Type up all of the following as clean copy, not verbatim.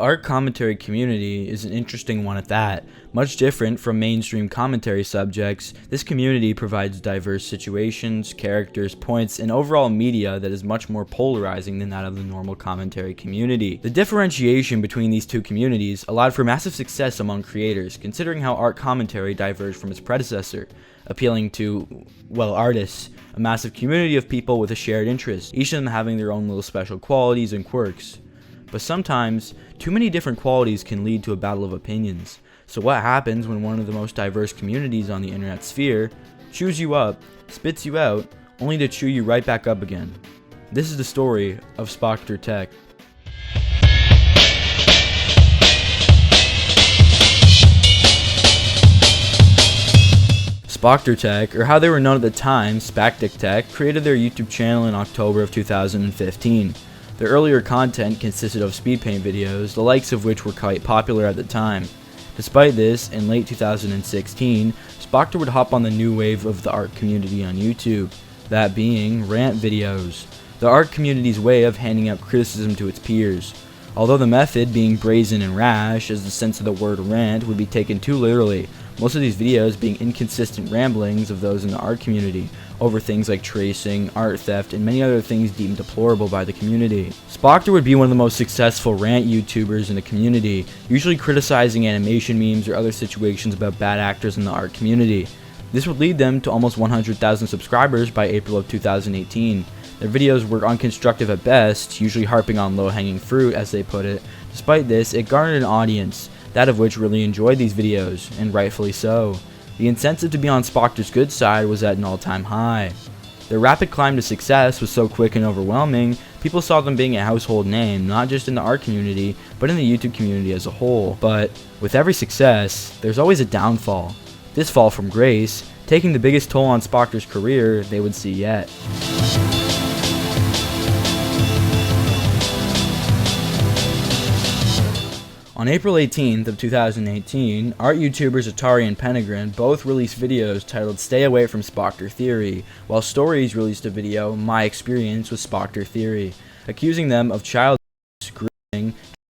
art commentary community is an interesting one at that. Much different from mainstream commentary subjects, this community provides diverse situations, characters, points, and overall media that is much more polarizing than that of the normal commentary community. The differentiation between these two communities allowed for massive success among creators, considering how art commentary diverged from its predecessor, appealing to, well, artists, a massive community of people with a shared interest, each of them having their own little special qualities and quirks. But sometimes, too many different qualities can lead to a battle of opinions. So what happens when one of the most diverse communities on the internet sphere chews you up, spits you out, only to chew you right back up again? This is the story of Spoctor Tech. Spoctor Tech, or how they were known at the time, Spactic Tech, created their YouTube channel in October of 2015. Their earlier content consisted of speed paint videos, the likes of which were quite popular at the time. Despite this, in late 2016, Spoctor would hop on the new wave of the art community on YouTube, that being rant videos, the art community's way of handing out criticism to its peers. Although the method being brazen and rash, as the sense of the word rant would be taken too literally, most of these videos being inconsistent ramblings of those in the art community over things like tracing, art theft, and many other things deemed deplorable by the community. Spoctor would be one of the most successful rant YouTubers in the community, usually criticizing animation memes or other situations about bad actors in the art community. This would lead them to almost 100,000 subscribers by April of 2018. Their videos were unconstructive at best, usually harping on low-hanging fruit, as they put it. Despite this, it garnered an audience, that of which really enjoyed these videos, and rightfully so. The incentive to be on Spoctor's good side was at an all-time high. Their rapid climb to success was so quick and overwhelming, people saw them being a household name, not just in the art community, but in the YouTube community as a whole. But with every success, there's always a downfall. This fall from grace, taking the biggest toll on Spoctor's career they would see yet. On April 18th of 2018, art YouTubers Atari and Penegrin both released videos titled Stay Away from Spoctor Theory, while Stories released a video, My Experience with Spoctor Theory, accusing them of child abuse, grooming,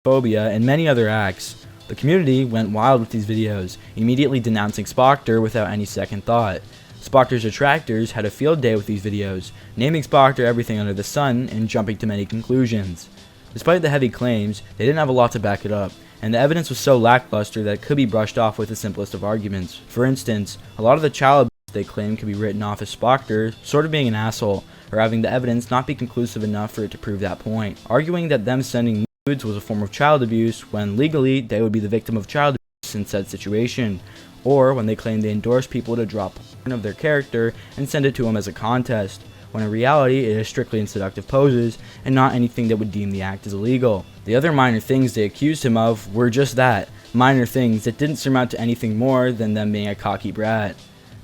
phobia, and many other acts. The community went wild with these videos, immediately denouncing Spoctor without any second thought. Spoctor's detractors had a field day with these videos, naming Spoctor everything under the sun and jumping to many conclusions. Despite the heavy claims, they didn't have a lot to back it up, and the evidence was so lackluster that it could be brushed off with the simplest of arguments. For instance, a lot of the child abuse they claim could be written off as Spoctor sort of being an asshole, or having the evidence not be conclusive enough for it to prove that point, arguing that them sending nudes was a form of child abuse when legally they would be the victim of child abuse in said situation, or when they claim they endorse people to drop porn of their character and send it to them as a contest, when in reality it is strictly in seductive poses and not anything that would deem the act as illegal. The other minor things they accused him of were just that, minor things that didn't surmount to anything more than them being a cocky brat.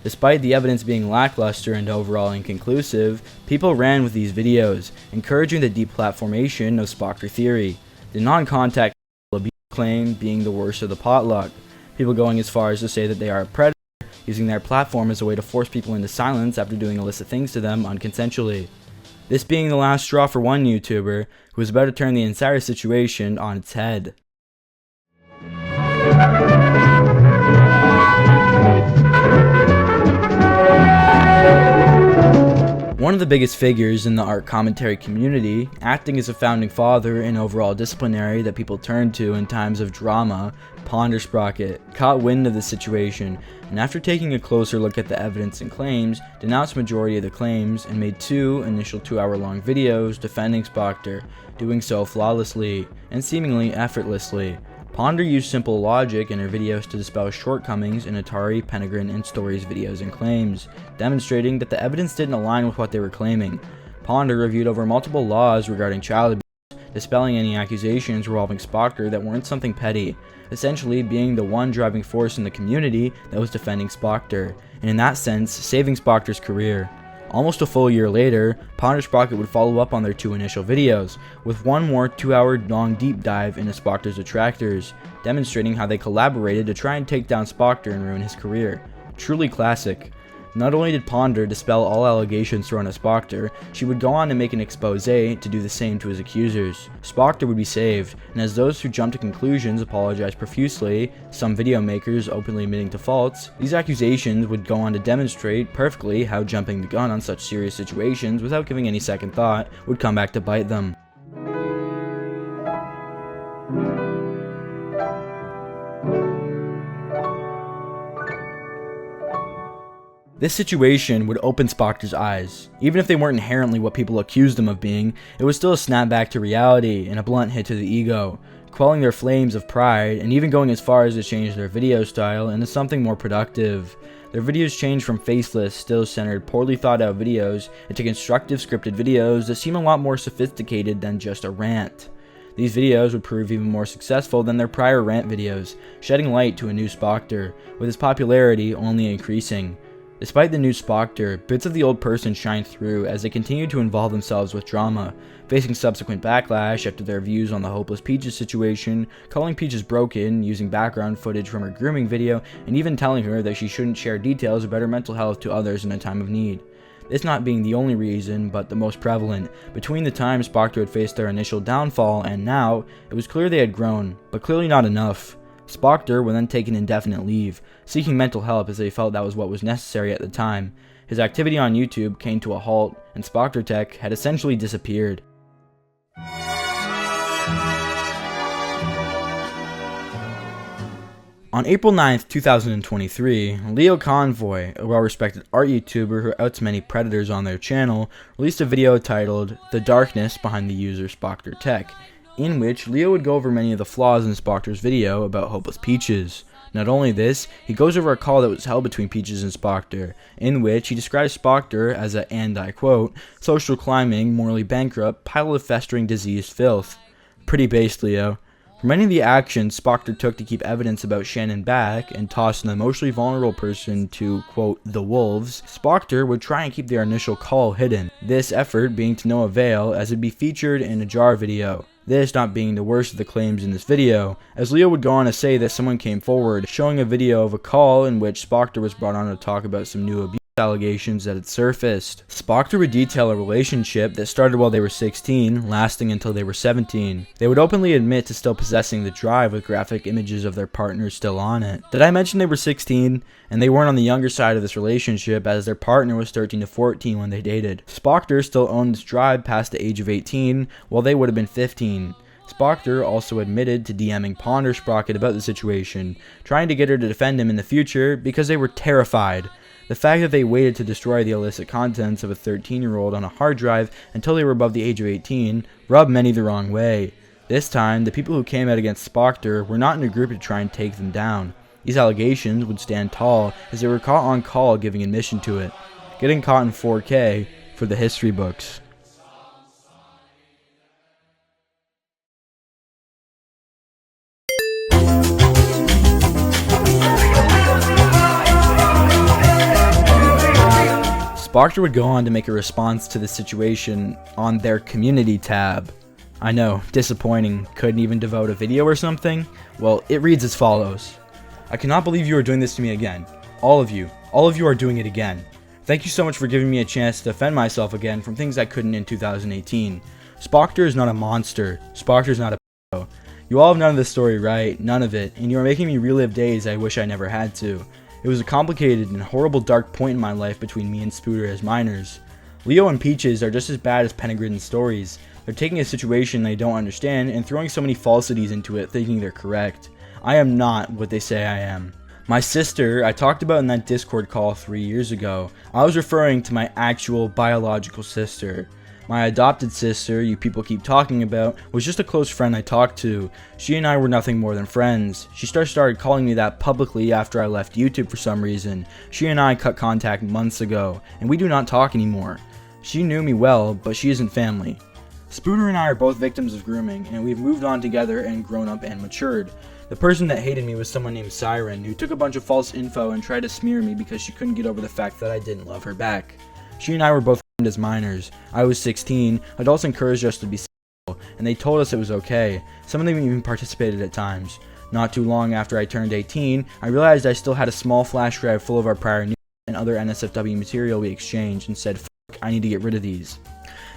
Despite the evidence being lackluster and overall inconclusive, people ran with these videos, encouraging the deplatformation of Spoctor Theory, the non-contact abuse claim being the worst of the potluck, people going as far as to say that they are a predator, using their platform as a way to force people into silence after doing illicit things to them unconsensually. This being the last straw for one YouTuber who was about to turn the entire situation on its head. One of the biggest figures in the art commentary community, acting as a founding father and overall disciplinary that people turn to in times of drama, Sprocket, caught wind of the situation, and after taking a closer look at the evidence and claims, denounced majority of the claims and made two initial 2-hour-long videos defending Spoctor, doing so flawlessly and seemingly effortlessly. Ponder used simple logic in her videos to dispel shortcomings in Atari, Penegrin, and Stories videos and claims, demonstrating that the evidence didn't align with what they were claiming. Ponder reviewed over multiple laws regarding child abuse, dispelling any accusations revolving Spoctor that weren't something petty, essentially being the one driving force in the community that was defending Spoctor, and in that sense, saving Spoctor's career. Almost a full year later, Sprocket would follow up on their two initial videos, with one more 2-hour long deep dive into Spoctor's detractors, demonstrating how they collaborated to try and take down Spoctor and ruin his career. Truly classic. Not only did Ponder dispel all allegations thrown at Spoctor, she would go on to make an expose to do the same to his accusers. Spoctor would be saved, and as those who jumped to conclusions apologized profusely, some video makers openly admitting to faults, these accusations would go on to demonstrate perfectly how jumping the gun on such serious situations without giving any second thought would come back to bite them. This situation would open Spoctor's eyes. Even if they weren't inherently what people accused them of being, it was still a snapback to reality and a blunt hit to the ego, quelling their flames of pride and even going as far as to change their video style into something more productive. Their videos changed from faceless, still-centered, poorly thought-out videos into constructive scripted videos that seem a lot more sophisticated than just a rant. These videos would prove even more successful than their prior rant videos, shedding light to a new Spoctor, with his popularity only increasing. Despite the new Spoctor, bits of the old person shine through as they continue to involve themselves with drama, facing subsequent backlash after their views on the hopeless Peaches situation, calling Peaches broken, using background footage from her grooming video, and even telling her that she shouldn't share details about her mental health to others in a time of need. This not being the only reason, but the most prevalent. Between the time Spoctor had faced their initial downfall and now, it was clear they had grown, but clearly not enough. Spoctor would then take an indefinite leave, seeking mental help as they felt that was what was necessary at the time. His activity on YouTube came to a halt, and Spoctor Tech had essentially disappeared. On April 9th, 2023, Leo Convoy, a well-respected art YouTuber who outs many predators on their channel, released a video titled "The Darkness Behind the User Spoctor Tech," in which Leo would go over many of the flaws in Spoctor's video about hopeless Peaches. Not only this, he goes over a call that was held between Peaches and Spoctor, in which he describes Spoctor as a, and I quote, social climbing, morally bankrupt, pile of festering diseased filth. Pretty base, Leo. For many of the actions Spoctor took to keep evidence about Shannon back and toss an emotionally vulnerable person to, quote, the wolves, Spoctor would try and keep their initial call hidden, this effort being to no avail as it'd be featured in a jar video. This not being the worst of the claims in this video, as Leo would go on to say that someone came forward showing a video of a call in which Spoctor was brought on to talk about some new abuse allegations that had surfaced. Spoctor would detail a relationship that started while they were 16, lasting until they were 17. They would openly admit to still possessing the drive with graphic images of their partners still on it. Did I mention they were 16? And they weren't on the younger side of this relationship as their partner was 13 to 14 when they dated. Spoctor still owned this drive past the age of 18, while they would have been 15. Spoctor also admitted to DMing Ponder Sprocket about the situation, trying to get her to defend him in the future because they were terrified. The fact that they waited to destroy the illicit contents of a 13-year-old on a hard drive until they were above the age of 18 rubbed many the wrong way. This time, the people who came out against Spoctor were not in a group to try and take them down. These allegations would stand tall as they were caught on call giving admission to it, getting caught in 4K for the history books. Spoctor would go on to make a response to the situation on their community tab. I know, disappointing, couldn't even devote a video or something? Well, it reads as follows. I cannot believe you are doing this to me again. All of you are doing it again. Thank you so much for giving me a chance to defend myself again from things I couldn't in 2018. Spoctor is not a monster. Spoctor is not a p***o. You all have none of this story right, none of it, and you are making me relive days I wish I never had to. It was a complicated and horrible dark point in my life between me and Spoctor as minors. Leo and Peaches are just as bad as Penegrin's stories. They're taking a situation they don't understand and throwing so many falsities into it thinking they're correct. I am not what they say I am. My sister, I talked about in that Discord call 3 years ago. I was referring to my actual biological sister. My adopted sister, you people keep talking about, was just a close friend I talked to. She and I were nothing more than friends. She started calling me that publicly after I left YouTube for some reason. She and I cut contact months ago, and we do not talk anymore. She knew me well, but she isn't family. Spoctor and I are both victims of grooming, and we've moved on together and grown up and matured. The person that hated me was someone named Siren, who took a bunch of false info and tried to smear me because she couldn't get over the fact that I didn't love her back. She and I were both as minors. I was 16, adults encouraged us to be single, and they told us it was okay. Some of them even participated at times. Not too long after I turned 18, I realized I still had a small flash drive full of our prior news and and other NSFW material we exchanged and said, "Fuck, I need to get rid of these."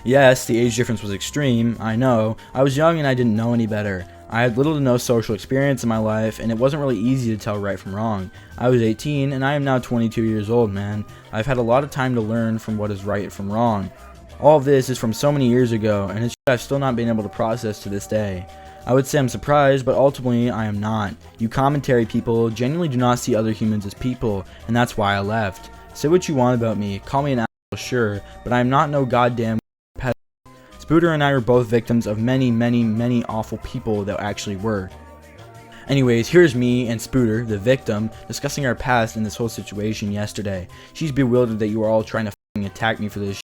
Yes, the age difference was extreme, I know. I was young and I didn't know any better. I had little to no social experience in my life, and it wasn't really easy to tell right from wrong. I was 18, and I am now 22 years old, man. I've had a lot of time to learn from what is right from wrong. All of this is from so many years ago, and it's I've still not been able to process to this day. I would say I'm surprised, but ultimately I am not. You commentary people genuinely do not see other humans as people, and that's why I left. Say what you want about me, call me an asshole, sure, but I am not no goddamn pet. Spoctor and I were both victims of many, many, many awful people that actually were. Anyways, here's me and Spoctor, the victim, discussing our past in this whole situation yesterday. She's bewildered that you are all trying to f***ing attack me for this shit.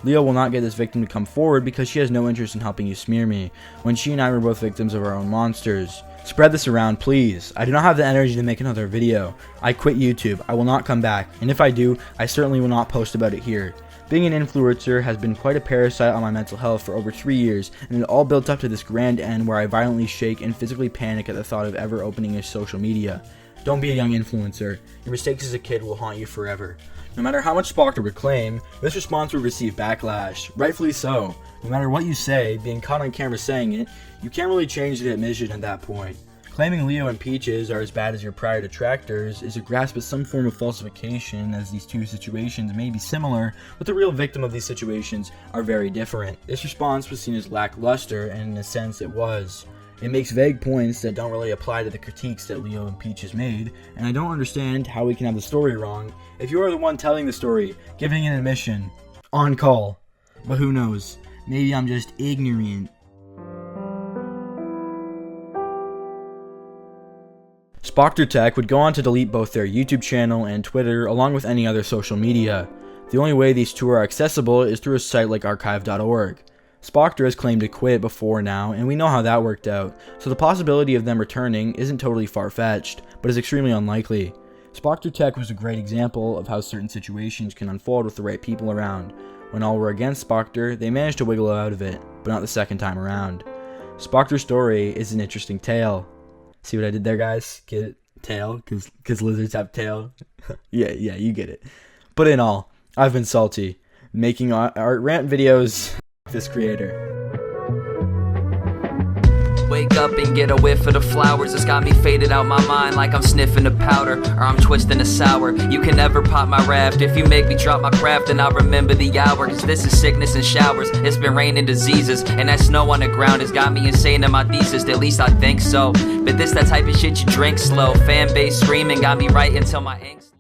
Leo will not get this victim to come forward because she has no interest in helping you smear me, when she and I were both victims of our own monsters. Spread this around, please. I do not have the energy to make another video. I quit YouTube. I will not come back, and if I do, I certainly will not post about it here. Being an influencer has been quite a parasite on my mental health for over 3 years, and it all built up to this grand end where I violently shake and physically panic at the thought of ever opening a social media. Don't be a young influencer. Your mistakes as a kid will haunt you forever. No matter how much Spoctor would claim, this response would receive backlash. Rightfully so. No matter what you say, being caught on camera saying it, you can't really change the admission at that point. Claiming Leo and Peaches are as bad as your prior detractors is a grasp at some form of falsification, as these two situations may be similar, but the real victim of these situations are very different. This response was seen as lackluster, and in a sense it was. It makes vague points that don't really apply to the critiques that Leo and Peaches made, and I don't understand how we can have the story wrong if you are the one telling the story, giving an admission, on call. But who knows? Maybe I'm just ignorant. Spoctor Tech would go on to delete both their YouTube channel and Twitter, along with any other social media. The only way these two are accessible is through a site like archive.org. Spoctor has claimed to quit before now, and we know how that worked out, so the possibility of them returning isn't totally far-fetched, but is extremely unlikely. Spoctor Tech was a great example of how certain situations can unfold with the right people around. When all were against Spoctor, they managed to wiggle out of it, but not the second time around. Spoctor's story is an interesting tale. See what I did there, guys? Get it? Tail? Because lizards have tail? yeah, you get it. But in all, I've been salty, making art rant videos this creator. Wake up and get a whiff of the flowers. It's got me faded out my mind like I'm sniffing the powder, or I'm twisting the sour. You can never pop my raft. If you make me drop my craft, then I'll remember the hour. Cause this is sickness and showers. It's been raining diseases, and that snow on the ground has got me insane in my thesis. At least I think so. But this that type of shit you drink slow. Fan base screaming got me right until my angst.